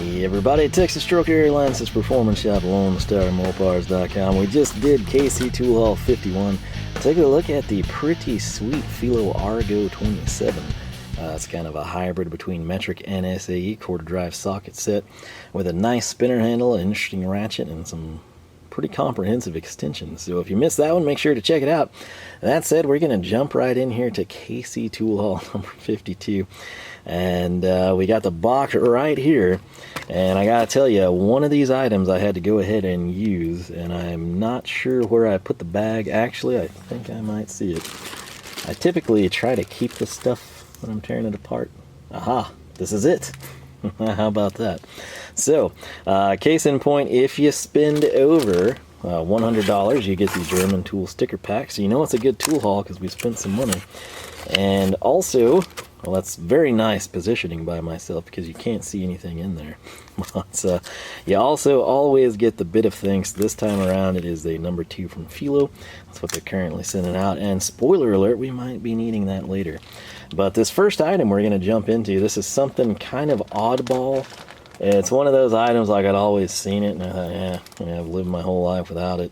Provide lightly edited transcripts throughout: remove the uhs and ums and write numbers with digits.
Hey everybody, Texas Stroke Airlines Performance Shop, Lone Star Mopars.com. We just did KC Tool Haul 51. Take a look at the pretty sweet Felo Argo 27. It's kind of a hybrid between metric and SAE quarter drive socket set with a nice spinner handle, an interesting ratchet, and some pretty comprehensive extensions. So if you missed that one, make sure to check it out. That said, we're going to jump right in here to KC Tool Haul number 52. And we got the box right here. And I gotta tell you, one of these items I had to go ahead and use, and I'm not sure where I put the bag. Actually, I think I might see it. I typically try to keep the stuff when I'm tearing it apart. Aha, this is it. How about that? So, case in point, if you spend over $100, you get the German tool sticker pack. So you know it's a good tool haul because we spent some money. And also, well, that's very nice positioning by myself because you can't see anything in there. But you also always get the bit of thanks. This time around, it is a number 2 from Felo. That's what they're currently sending out. And spoiler alert, we might be needing that later. But this first item we're going to jump into, this is something kind of oddball. It's one of those items like I'd always seen it, and I thought, I've lived my whole life without it.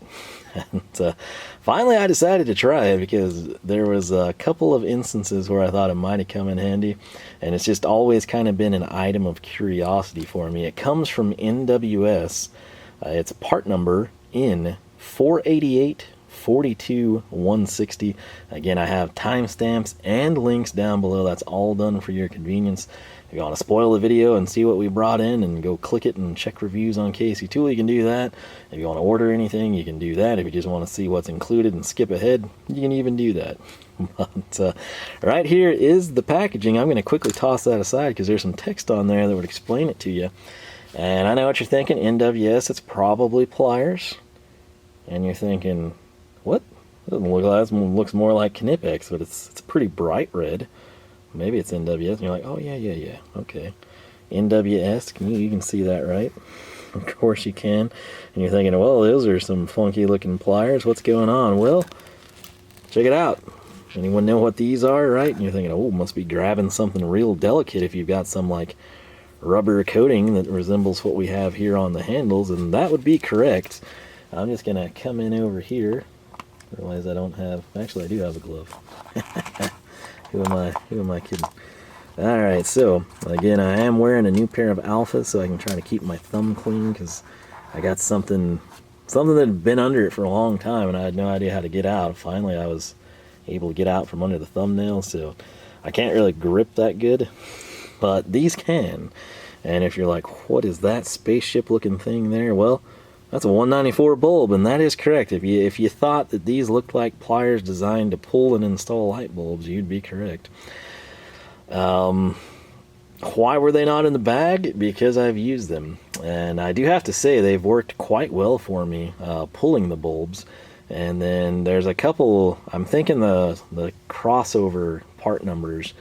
And finally I decided to try it because there was a couple of instances where I thought it might have come in handy, and it's just always kind of been an item of curiosity for me. It comes from NWS. It's part number in 488 42 160. Again, I have timestamps and links down below. That's all done for your convenience. If you want to spoil the video and see what we brought in and go click it and check reviews on KC Tool, you can do that. If you want to order anything, you can do that. If you just want to see what's included and skip ahead, you can even do that. But right here is the packaging. I'm going to quickly toss that aside because there's some text on there that would explain it to you. And I know what you're thinking. NWS, it's probably Pliers. And you're thinking, what? It doesn't look like that. It looks more like Knipex, but it's pretty bright red. Maybe it's NWS, and you're like, oh yeah, okay. NWS, can you even see that, right? Of course you can. And you're thinking, well, those are some funky looking pliers. What's going on? Well, check it out. Anyone know what these are, right? And you're thinking, oh, must be grabbing something real delicate if you've got some like rubber coating that resembles what we have here on the handles, and that would be correct. I'm just gonna come in over here. Realize I don't have, actually I do have a glove. Who am I kidding? Alright, so again, I am wearing a new pair of Alphas so I can try to keep my thumb clean because I got something that had been under it for a long time and I had no idea how to get out. Finally I was able to get out from under the thumbnail, so I can't really grip that good, but these can. And if you're like, what is that spaceship looking thing there? Well, that's a 194 bulb, and that is correct. If you thought that these looked like pliers designed to pull and install light bulbs, you'd be correct. Why were they not in the bag? Because I've used them, and I do have to say they've worked quite well for me pulling the bulbs. And then there's a couple, I'm thinking the crossover part numbers.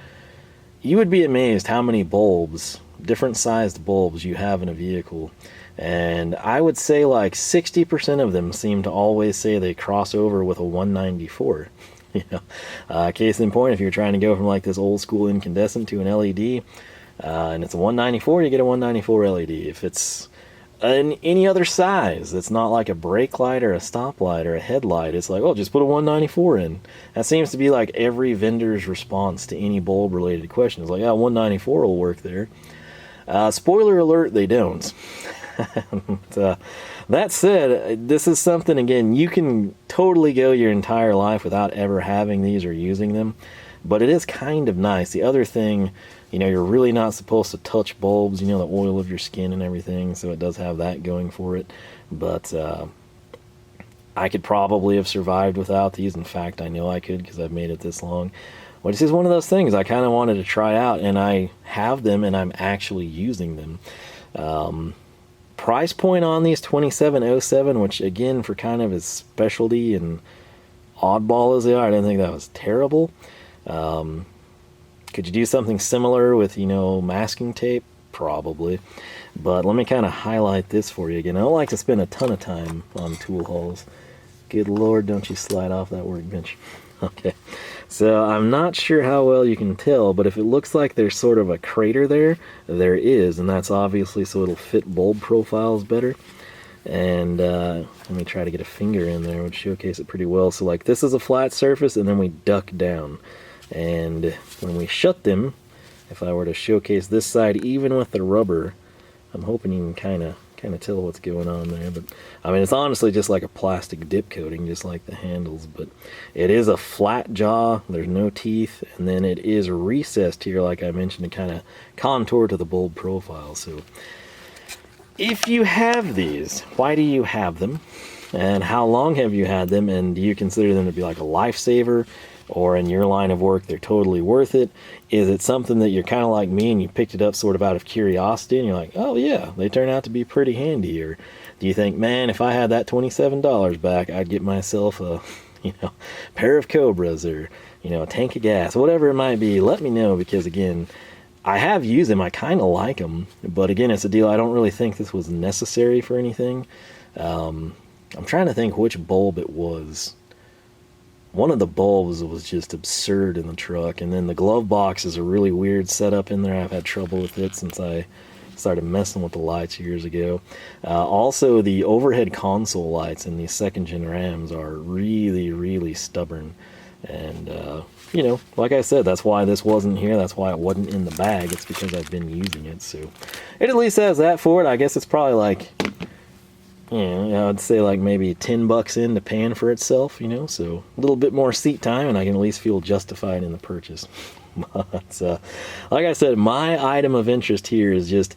You would be amazed how many bulbs, different sized bulbs you have in a vehicle. And I would say like 60% of them seem to always say they cross over with a 194. You know, case in point, if you're trying to go from like this old school incandescent to an LED, and it's a 194, you get a 194 LED. If it's any other size, it's not like a brake light or a stop light or a headlight. It's like, oh, just put a 194 in. That seems to be like every vendor's response to any bulb related question. It's like, yeah, 194 will work there. Spoiler alert, they don't. That said, this is something, again, you can totally go your entire life without ever having these or using them, but it is kind of nice. The other thing, you know, you're really not supposed to touch bulbs, you know, the oil of your skin and everything, so it does have that going for it. But I could probably have survived without these. In fact, I know I could because I've made it this long. But it's just one of those things I kind of wanted to try out, and I have them and I'm actually using them. Price point on these, $27.07, which again, for kind of as specialty and oddball as they are, I didn't think that was terrible. Could you do something similar with, you know, masking tape? Probably. But let me kind of highlight this for you again. I don't like to spend a ton of time on tool hauls. Good Lord, don't you slide off that workbench. Okay. So I'm not sure how well you can tell, but if it looks like there's sort of a crater there, there is, and that's obviously so it'll fit bulb profiles better. And let me try to get a finger in there, which showcase it pretty well. So like this is a flat surface, and then we duck down. And when we shut them, if I were to showcase this side, even with the rubber, I'm hoping you can kind of tell what's going on there. But I mean, it's honestly just like a plastic dip coating, just like the handles. But it is a flat jaw, there's no teeth, and then it is recessed here, like I mentioned, to kind of contour to the bulb profile. So if you have these, why do you have them? And how long have you had them? And do you consider them to be like a lifesaver? Or in your line of work, they're totally worth it? Is it something that you're kind of like me and you picked it up sort of out of curiosity and you're like, oh yeah, they turn out to be pretty handy? Or do you think, man, if I had that $27 back, I'd get myself a, pair of Cobras, or, a tank of gas, whatever it might be? Let me know, because again, I have used them, I kind of like them, but again, it's a deal, I don't really think this was necessary for anything. I'm trying to think which bulb it was. One of the bulbs was just absurd in the truck, and then the glove box is a really weird setup in there. I've had trouble with it since I started messing with the lights years ago. Also, the overhead console lights in these second-gen Rams are really, really stubborn. And, like I said, that's why this wasn't here. That's why it wasn't in the bag. It's because I've been using it. So it at least has that for it. I guess it's probably like, I'd say like maybe $10 into paying for itself, so a little bit more seat time, and I can at least feel justified in the purchase. But like I said, my item of interest here is just,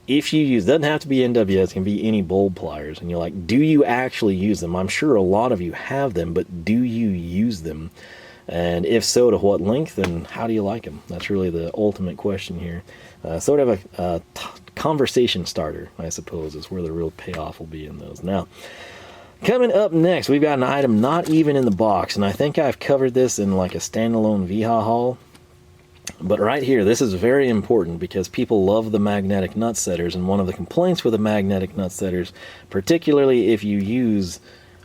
if you use, doesn't have to be NWS, it can be any bulb pliers, and you're like, do you actually use them? I'm sure a lot of you have them, but do you use them? And if so, to what length, and how do you like them? That's really the ultimate question here. Sort of a conversation starter, I suppose, is where the real payoff will be in those. Now, coming up next, we've got an item not even in the box, and I think I've covered this in like a standalone Wiha haul. But right here, this is very important because people love the magnetic nut setters, and one of the complaints with the magnetic nut setters, particularly if you use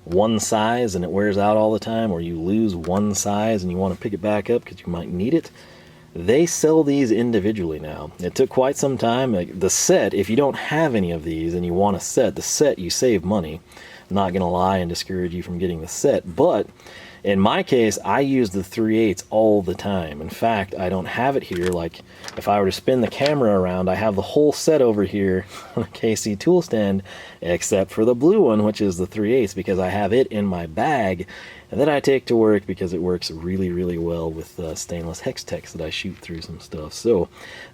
one size and it wears out all the time, or you lose one size and you want to pick it back up because you might need it, they sell these individually now. It took quite some time. Like the set, if you don't have any of these and you want a set, the set, you save money. I'm not going to lie and discourage you from getting the set, but in my case, I use the 3/8 all the time. In fact, I don't have it here. Like, if I were to spin the camera around, I have the whole set over here on a KC Tool stand, except for the blue one, which is the 3/8, because I have it in my bag, and then I take to work because it works really, really well with stainless hex techs that I shoot through some stuff. So,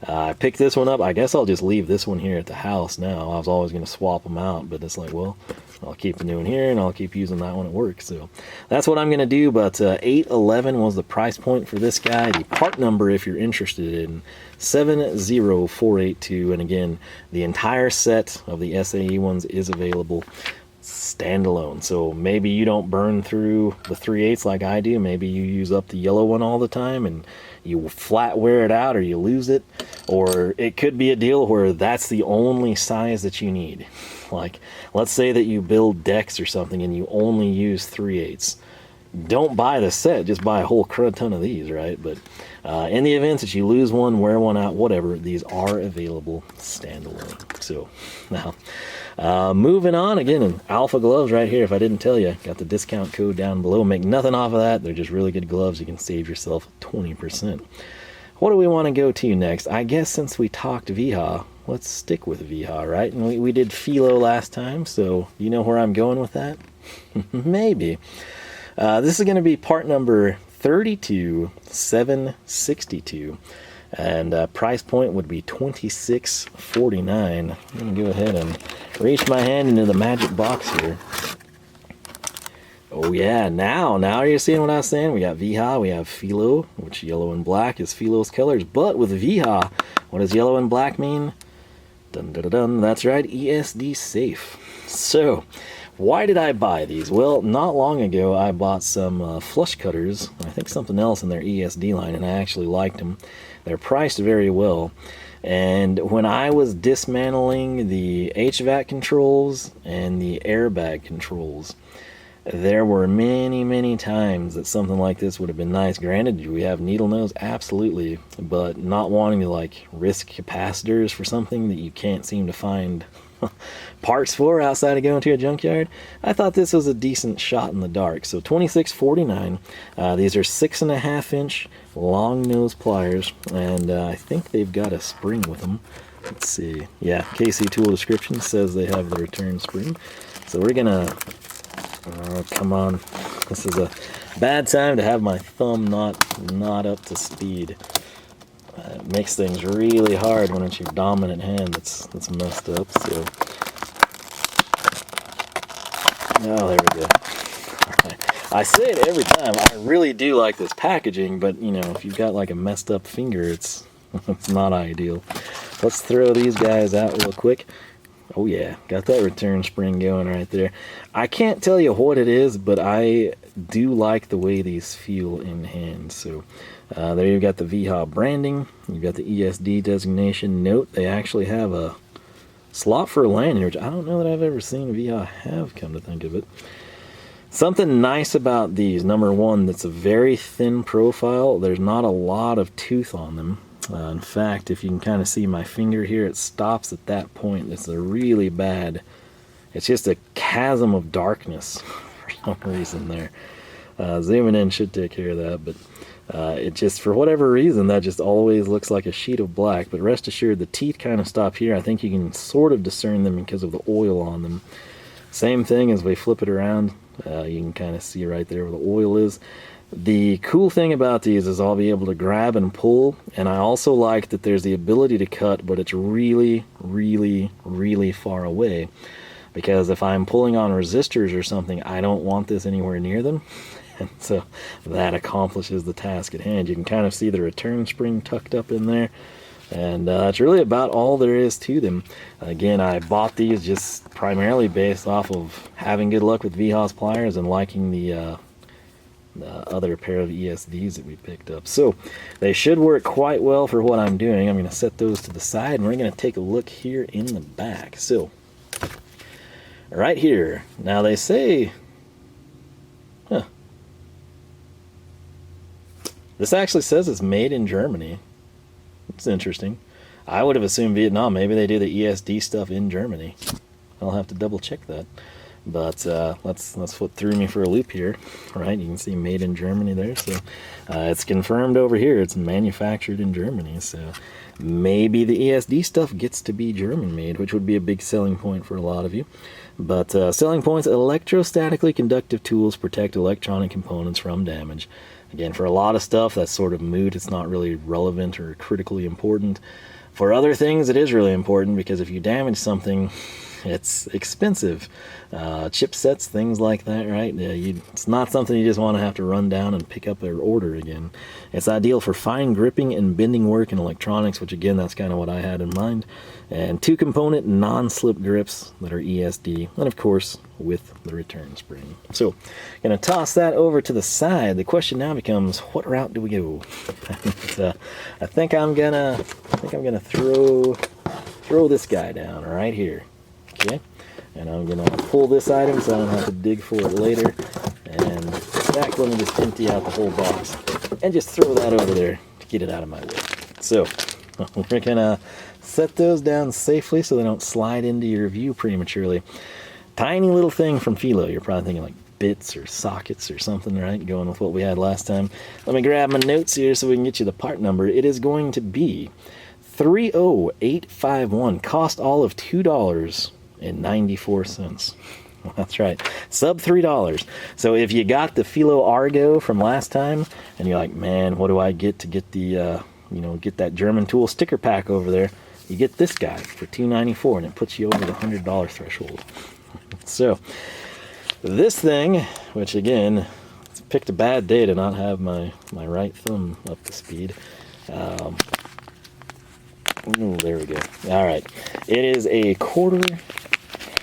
I picked this one up. I guess I'll just leave this one here at the house now. I was always going to swap them out, but it's like, well, I'll keep the new one here, and I'll keep using that one at work. So that's what I'm going to do, but $811 was the price point for this guy. The part number, if you're interested, in 70482, and again, the entire set of the SAE ones is available standalone. So maybe you don't burn through the 3/8 like I do. Maybe you use up the yellow one all the time and you flat wear it out, or you lose it, or it could be a deal where that's the only size that you need. Like, let's say that you build decks or something and you only use 3/8. Don't buy the set, just buy a whole crud ton of these, right? But in the event that you lose one, wear one out, whatever, these are available standalone. So now, moving on, again, in Alpha gloves right here. If I didn't tell you, got the discount code down below. Make nothing off of that. They're just really good gloves. You can save yourself 20%. What do we want to go to next? I guess since we talked Wiha, let's stick with Wiha, right? And we did Felo last time, so you know where I'm going with that? Maybe. This is going to be part number 32762, and price point would be $26.49. I'm going to go ahead and reach my hand into the magic box here. Oh yeah, now you're seeing what I was saying. We got Wiha, we have Felo, which yellow and black is Felo's colors, but with Wiha, what does yellow and black mean? Dun dun dun dun, that's right, ESD safe. So, why did I buy these? Well, not long ago I bought some flush cutters, I think something else in their ESD line, and I actually liked them. They're priced very well. And when I was dismantling the HVAC controls and the airbag controls, There were many times that something like this would have been nice. Granted, do we have needle nose? Absolutely. But not wanting to like risk capacitors for something that you can't seem to find parts for outside of going to a junkyard, I thought this was a decent shot in the dark. So 2649. These are 6.5-inch long nose pliers, and I think they've got a spring with them. Let's see. Yeah, KC Tool description says they have the return spring. So we're gonna... Oh, come on. This is a bad time to have my thumb not up to speed. It makes things really hard when it's your dominant hand that's messed up. So, oh, there we go. Right. I say it every time. I really do like this packaging, but you know, if you've got like a messed up finger, it's not ideal. Let's throw these guys out real quick. Oh yeah, got that return spring going right there. I can't tell you what it is, but I do like the way these feel in hand. So there you've got the Wiha branding, you've got the ESD designation. Note they actually have a slot for a lanyard, which I don't know that I've ever seen Wiha have, come to think of it. Something nice about these, number one, that's a very thin profile. There's not a lot of tooth on them. In fact, if you can kind of see my finger here, it stops at that point. It's a really bad, it's just a chasm of darkness for some reason there. Zooming in should take care of that, but it just, for whatever reason, that just always looks like a sheet of black. But rest assured, the teeth kind of stop here. I think you can sort of discern them because of the oil on them. Same thing as we flip it around, you can kind of see right there where the oil is. The cool thing about these is I'll be able to grab and pull, and I also like that there's the ability to cut, but it's really far away, because if I'm pulling on resistors or something, I don't want this anywhere near them, and so that accomplishes the task at hand. You can kind of see the return spring tucked up in there, and that's really about all there is to them. Again, I bought these just primarily based off of having good luck with Wiha's pliers and liking the other pair of ESDs that we picked up. So they should work quite well for what I'm doing. I'm going to set those to the side, and we're going to take a look here in the back. So right here, now they say, this actually says it's made in Germany. It's interesting. I would have assumed Vietnam. Maybe they do the ESD stuff in Germany. I'll have to double check that. But that's what threw me for a loop here, right? You can see made in Germany there. So it's confirmed over here. It's manufactured in Germany. So maybe the ESD stuff gets to be German made, which would be a big selling point for a lot of you. But selling points: electrostatically conductive tools protect electronic components from damage. Again, for a lot of stuff, that's sort of moot. It's not really relevant or critically important. For other things, it is really important, because if you damage something, it's expensive. Chipsets, things like that, right? It's not something you just want to have to run down and pick up or order again. It's ideal for fine gripping and bending work in electronics, which again, that's kind of what I had in mind. And 2-component non-slip grips that are ESD, and of course with the return spring. So gonna toss that over to the side. The question now becomes, what route do we go? I think I'm gonna throw this guy down right here. Okay, and I'm gonna pull this item so I don't have to dig for it later. And in fact, let me just empty out the whole box and just throw that over there to get it out of my way. So we're gonna set those down safely so they don't slide into your view prematurely. Tiny little thing from Felo. You're probably thinking like bits or sockets or something, right? Going with what we had last time. Let me grab my notes here so we can get you the part number. It is going to be 30851. Cost all of $2.94. That's right, sub $3. So if you got the Felo Argo from last time and you're like, man, what do I get to get the get that German tool sticker pack over there, you get this guy for $2.94, and it puts you over the $100 threshold. So this thing, which again, it's picked a bad day to not have my right thumb up to speed. Ooh, there we go. All right, it is a 1/4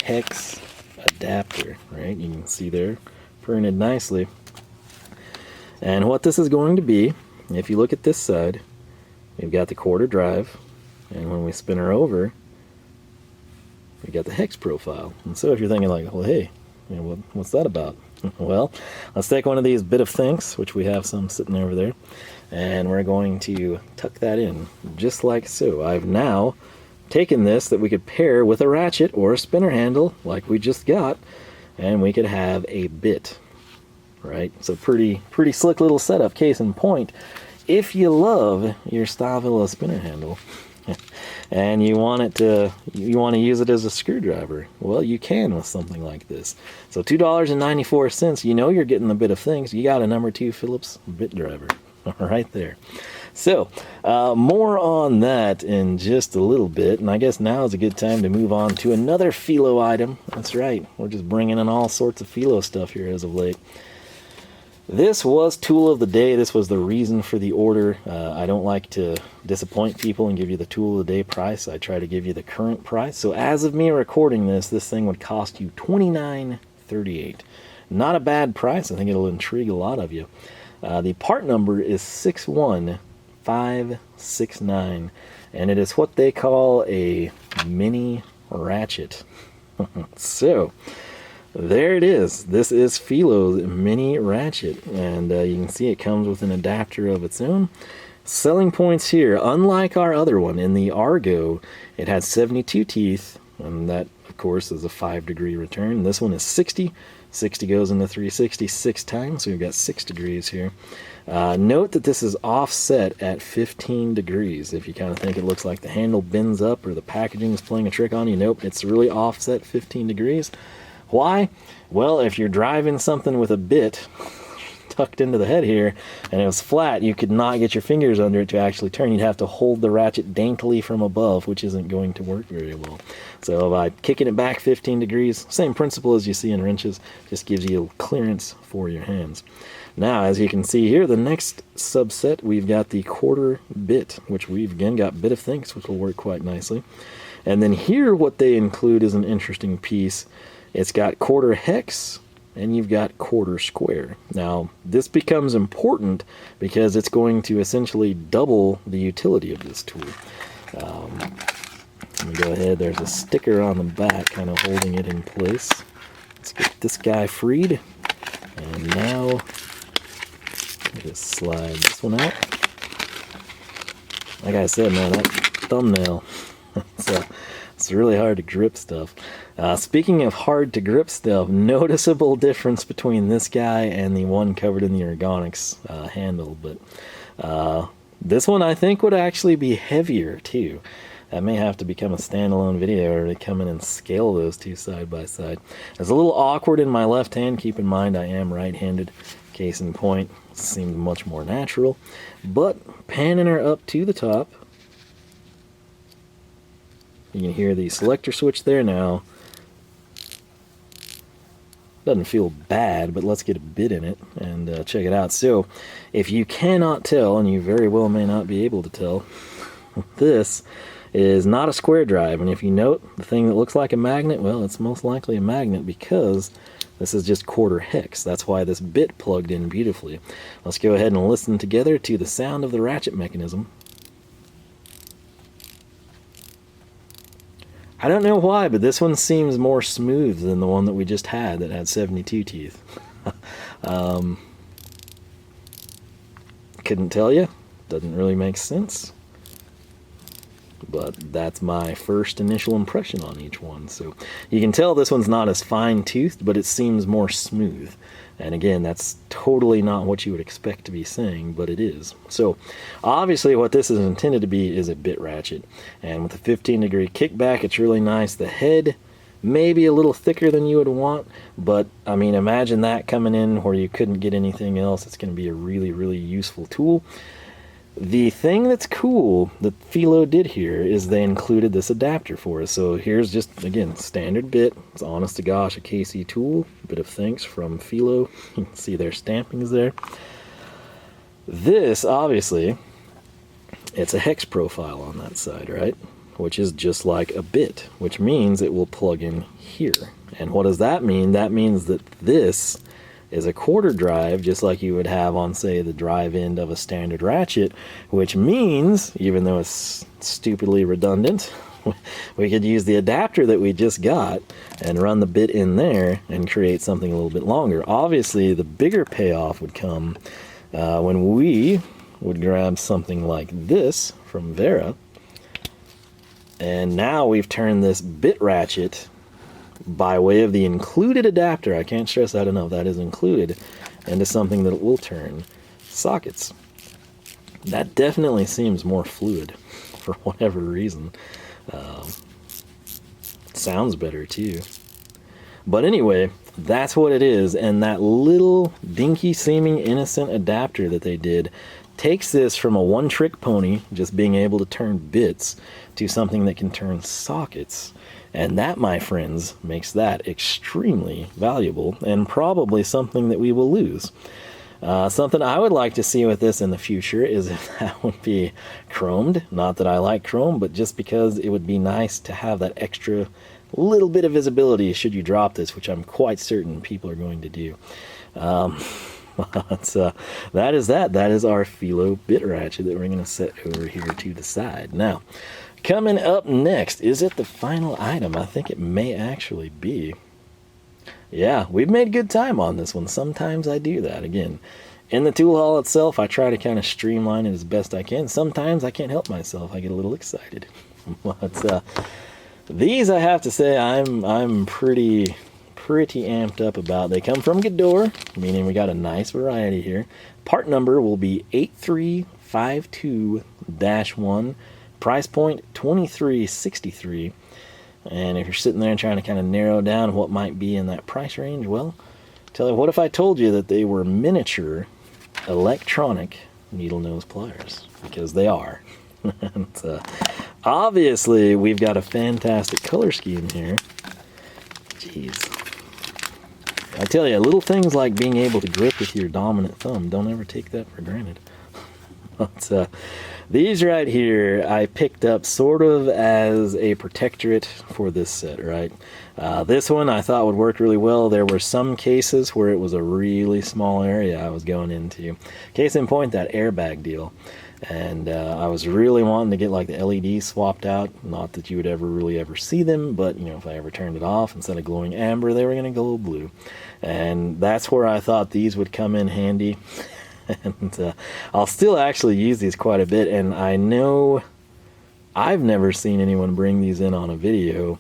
hex adapter, right? You can see there, printed nicely. And what this is going to be, if you look at this side, we've got the 1/4 drive, and when we spin her over, we got the hex profile. And so if you're thinking like, well, hey, what's that about? Well, let's take one of these bit of thinks, which we have some sitting over there, and we're going to tuck that in, just like so. I've now taken this that we could pair with a ratchet or a spinner handle, like we just got, and we could have a bit, right? So pretty slick little setup. Case in point, if you love your Stahlwille spinner handle, and you want to use it as a screwdriver, well, you can with something like this. So $2.94, you know you're getting the bit of things. You got a number 2 Phillips bit driver right there. So more on that in just a little bit, and I guess now is a good time to move on to another Felo item. That's right, we're just bringing in all sorts of Felo stuff here as of late. This was tool of the day. This was the reason for the order. I don't like to disappoint people and give you the tool of the day price. I try to give you the current price. So as of me recording this, this thing would cost you $29.38. Not a bad price. I think it'll intrigue a lot of you. The part number is 61569, and it is what they call a mini ratchet. So there it is. This is Felo's mini ratchet, and you can see it comes with an adapter of its own. Selling points here, unlike our other one, in the Argo, it has 72 teeth, and that, of course, is a 5-degree return. This one is 60. 60 goes into 360 6 times, so we've got 6 degrees here. Note that this is offset at 15 degrees. If you kind of think it looks like the handle bends up or the packaging is playing a trick on you, nope, it's really offset 15 degrees. Why? Well, if you're driving something with a bit tucked into the head here and it was flat, you could not get your fingers under it to actually turn. You'd have to hold the ratchet daintily from above, which isn't going to work very well. So by kicking it back 15 degrees, same principle as you see in wrenches, just gives you clearance for your hands. Now, as you can see here, the next subset, we've got the quarter bit, which we've again got bit of thinks, which will work quite nicely. And then here, what they include is an interesting piece. It's got quarter hex, and you've got quarter square. Now, this becomes important because it's going to essentially double the utility of this tool. Let me go ahead. There's a sticker on the back kind of holding it in place. Let's get this guy freed. And now, let me just slide this one out. Like I said, man, that thumbnail, it's really hard to grip stuff. Speaking of hard to grip stuff, noticeable difference between this guy and the one covered in the ergonics handle, but this one I think would actually be heavier too. That may have to become a standalone video or to come in and scale those two side by side. It's a little awkward in my left hand. Keep in mind I am right-handed. Case in point, seems much more natural. But panning her up to the top, you can hear the selector switch there now. Doesn't feel bad, but let's get a bit in it and check it out. So, if you cannot tell, and you very well may not be able to tell, this is not a square drive. And if you note the thing that looks like a magnet, well, it's most likely a magnet because this is just quarter hex. That's why this bit plugged in beautifully. Let's go ahead and listen together to the sound of the ratchet mechanism. I don't know why, but this one seems more smooth than the one that we just had that had 72 teeth. Couldn't tell you. Doesn't really make sense. But that's my first initial impression on each one. So you can tell this one's not as fine-toothed, but it seems more smooth. And again, that's totally not what you would expect to be saying, but it is. So obviously what this is intended to be is a bit ratchet. And with a 15-degree kickback, it's really nice. The head may be a little thicker than you would want, but I mean, imagine that coming in where you couldn't get anything else. It's going to be a really, really useful tool. The thing that's cool that Felo did here is they included this adapter for us. So here's just, again, standard bit. It's honest to gosh a KC Tool. A bit of thanks from Felo. You can see their stampings there. This, obviously, it's a hex profile on that side, right? Which is just like a bit, which means it will plug in here. And what does that mean? That means that this is a quarter drive, just like you would have on, say, the drive end of a standard ratchet, which means, even though it's stupidly redundant, we could use the adapter that we just got and run the bit in there and create something a little bit longer. Obviously, the bigger payoff would come when we would grab something like this from Vera, and now we've turned this bit ratchet by way of the included adapter, I can't stress that enough, that is included, into something that will turn sockets. That definitely seems more fluid for whatever reason. Sounds better too. But anyway, that's what it is, and that little dinky seeming innocent adapter that they did takes this from a one-trick pony, just being able to turn bits, to something that can turn sockets. And that, my friends, makes that extremely valuable and probably something that we will lose. Something I would like to see with this in the future is if that would be chromed. Not that I like chrome, but just because it would be nice to have that extra little bit of visibility should you drop this, which I'm quite certain people are going to do. But that is that. That is our Felo Bit Ratchet that we're going to set over here to the side. Now, coming up next, is it the final item? I think it may actually be. Yeah, we've made good time on this one. Sometimes I do that. Again, in the tool haul itself, I try to kind of streamline it as best I can. Sometimes I can't help myself. I get a little excited. But these, I have to say, I'm pretty amped up about. They come from Gedore, meaning we got a nice variety here. Part number will be 8352-1. Price point $23.63. And if you're sitting there trying to kind of narrow down what might be in that price range, well, tell you what, if I told you that they were miniature electronic needle nose pliers, because they are. And, obviously, we've got a fantastic color scheme here. Jeez. I tell you, little things like being able to grip with your dominant thumb, don't ever take that for granted. But these right here I picked up sort of as a protectorate for this set, right? This one I thought would work really well. There were some cases where it was a really small area I was going into. Case in point, that airbag deal. And I was really wanting to get like the LEDs swapped out. Not that you would really ever see them, but you know, if I ever turned it off, instead of glowing amber, they were going to glow blue. And that's where I thought these would come in handy. And I'll still actually use these quite a bit, and I know I've never seen anyone bring these in on a video,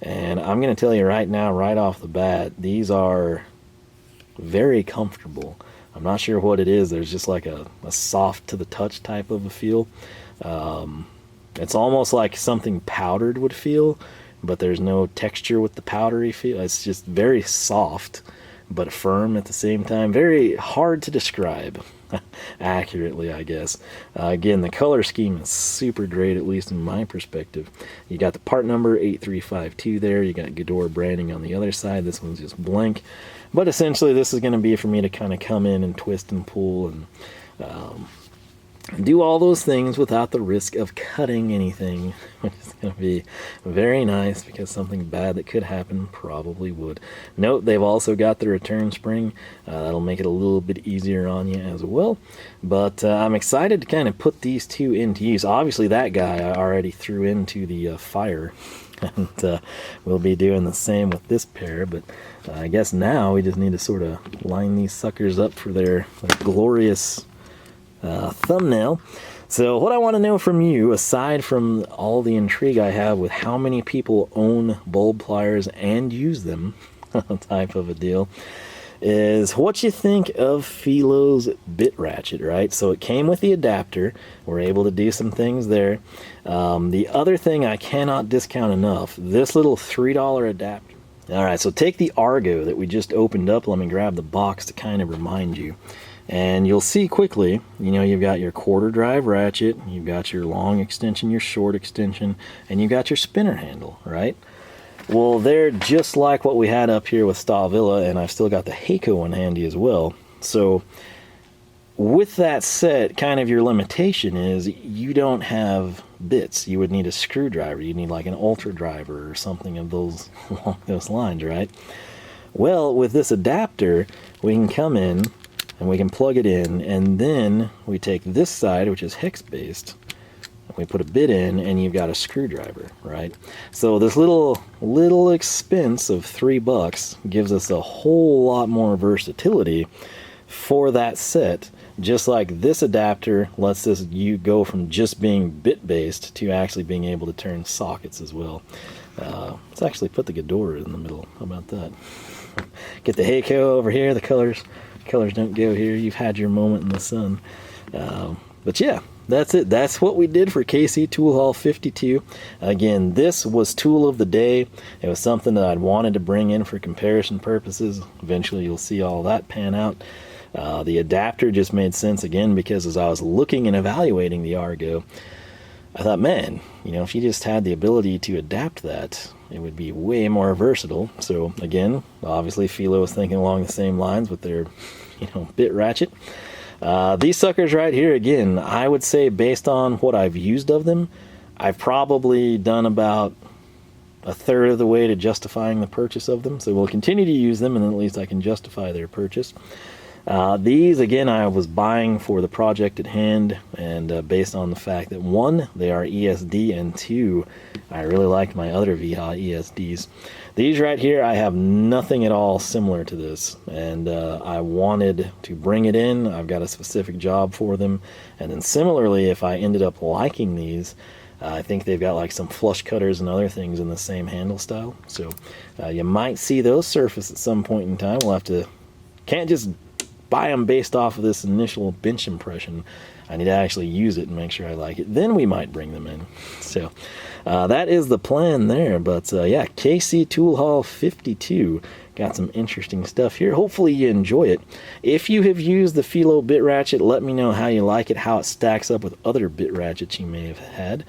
and I'm going to tell you right now, right off the bat, these are very comfortable. I'm not sure what it is. There's just like a soft to the touch type of a feel. It's almost like something powdered would feel, but there's no texture with the powdery feel. It's just very soft but firm at the same time. Very hard to describe accurately, I guess. Again, the color scheme is super great, at least in my perspective. You got the part number 8352 there. You got Gedore branding on the other side. This one's just blank. But essentially, this is going to be for me to kind of come in and twist and pull and do all those things without the risk of cutting anything, which is going to be very nice because something bad that could happen probably would. Note, they've also got the return spring. That'll make it a little bit easier on you as well. But I'm excited to kind of put these two into use. Obviously, that guy I already threw into the fire. And we'll be doing the same with this pair, but I guess now we just need to sort of line these suckers up for their glorious thumbnail. So what I want to know from you, aside from all the intrigue I have with how many people own bulb pliers and use them, type of a deal, is what you think of Felo's Bit Ratchet, right? So it came with the adapter. We're able to do some things there. The other thing I cannot discount enough, this little $3 adapter. Alright, so take the Argo that we just opened up. Let me grab the box to kind of remind you. And you'll see quickly, you know, you've got your quarter drive ratchet, you've got your long extension, your short extension, and you've got your spinner handle, right? Well, they're just like what we had up here with Stahlwille, and I've still got the Heiko one handy as well. So with that set, kind of your limitation is you don't have bits. You would need a screwdriver. You need like an ultra driver or something of those along those lines, right? Well, with this adapter, we can come in and we can plug it in, and then we take this side, which is hex based, we put a bit in, and you've got a screwdriver, right? So this little expense of $3 gives us a whole lot more versatility for that set. Just like this adapter lets you go from just being bit based to actually being able to turn sockets as well. Let's actually put the Gedore in the middle. How about that? Get the Heiko over here. The colors don't go here. You've had your moment in the sun. But yeah, that's it. That's what we did for KC Tool Haul 52. Again, this was tool of the day. It was something that I'd wanted to bring in for comparison purposes. Eventually you'll see all that pan out. The adapter just made sense again because as I was looking and evaluating the Argo, I thought, man, you know, if you just had the ability to adapt that, it would be way more versatile. So again, obviously Felo was thinking along the same lines with their, you know, bit ratchet. These suckers right here, again, I would say based on what I've used of them, I've probably done about a third of the way to justifying the purchase of them. So we'll continue to use them, and then at least I can justify their purchase. These, again, I was buying for the project at hand, and based on the fact that, one, they are ESD, and two, I really liked my other Wiha ESDs. These right here, I have nothing at all similar to this, and I wanted to bring it in. I've got a specific job for them, and then similarly, if I ended up liking these, I think they've got like some flush cutters and other things in the same handle style, so you might see those surface at some point in time. We'll have to, can't just buy them based off of this initial bench impression. I need to actually use it and make sure I like it. Then we might bring them in. So that is the plan there. But yeah, KC Tool Haul 52. Got some interesting stuff here. Hopefully you enjoy it. If you have used the Felo Bit Ratchet, let me know how you like it, how it stacks up with other bit ratchets you may have had.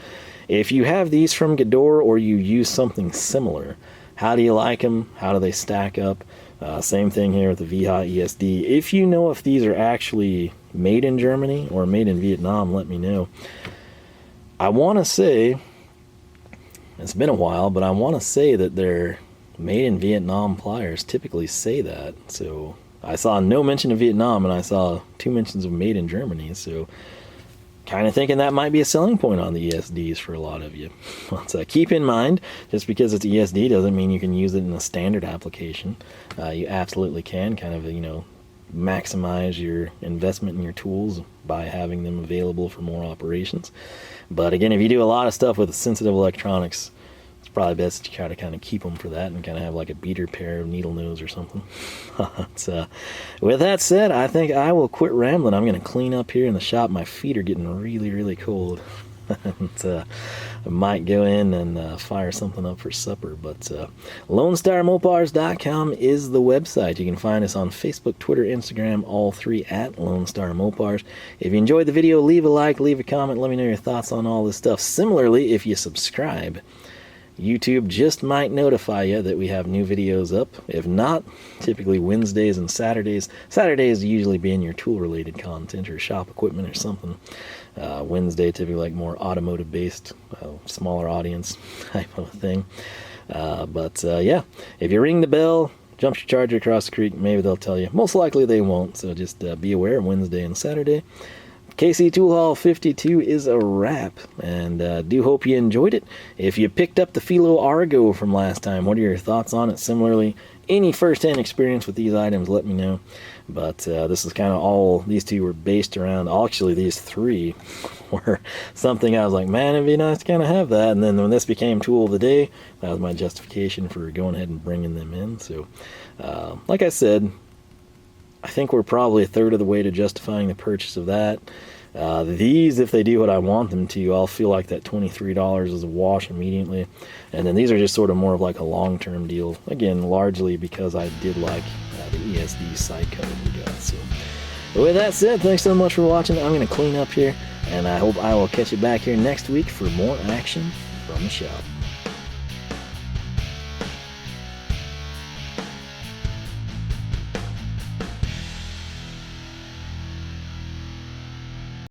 If you have these from Gedore or you use something similar, how do you like them? How do they stack up? Same thing here with the Wiha ESD. If you know if these are actually made in Germany or made in Vietnam, let me know. I want to say, it's been a while, but I want to say that they're made in Vietnam. Pliers typically say that. So I saw no mention of Vietnam, and I saw 2 mentions of made in Germany. So kind of thinking that might be a selling point on the ESDs for a lot of you. So keep in mind, just because it's ESD doesn't mean you can use it in a standard application. You absolutely can kind of, you know, maximize your investment in your tools by having them available for more operations. But again, if you do a lot of stuff with sensitive electronics, it's probably best to try to kind of keep them for that and kind of have like a beater pair of needle nose or something. So with that said, I think I will quit rambling. I'm going to clean up here in the shop. My feet are getting really, really cold. I might go in and fire something up for supper. But LoneStarMopars.com is the website. You can find us on Facebook, Twitter, Instagram, all three at Lone Star Mopars. If you enjoyed the video, leave a like, leave a comment, let me know your thoughts on all this stuff. Similarly, if you subscribe, YouTube just might notify you that we have new videos up. If not, typically Wednesdays and Saturdays. Saturdays usually being your tool-related content or shop equipment or something. Wednesday typically like more automotive-based, smaller audience type of thing. But yeah, if you ring the bell, jump your charger across the creek, maybe they'll tell you. Most likely they won't, so just be aware Wednesday and Saturday. KC Tool Haul 52 is a wrap, and do hope you enjoyed it. If you picked up the Felo Argo from last time, what are your thoughts on it? Similarly, any first-hand experience with these items, let me know. But this is kind of all, these two were based around, actually these three were something I was like, man, it'd be nice to kind of have that. And then when this became tool of the day, that was my justification for going ahead and bringing them in. So, like I said, I think we're probably a third of the way to justifying the purchase of that. These, if they do what I want them to, I'll feel like that $23 is a wash immediately. And then these are just sort of more of like a long-term deal. Again, largely because I did like the ESD side cover we got. So, but with that said, thanks so much for watching. I'm going to clean up here, and I hope I will catch you back here next week for more action from the shop.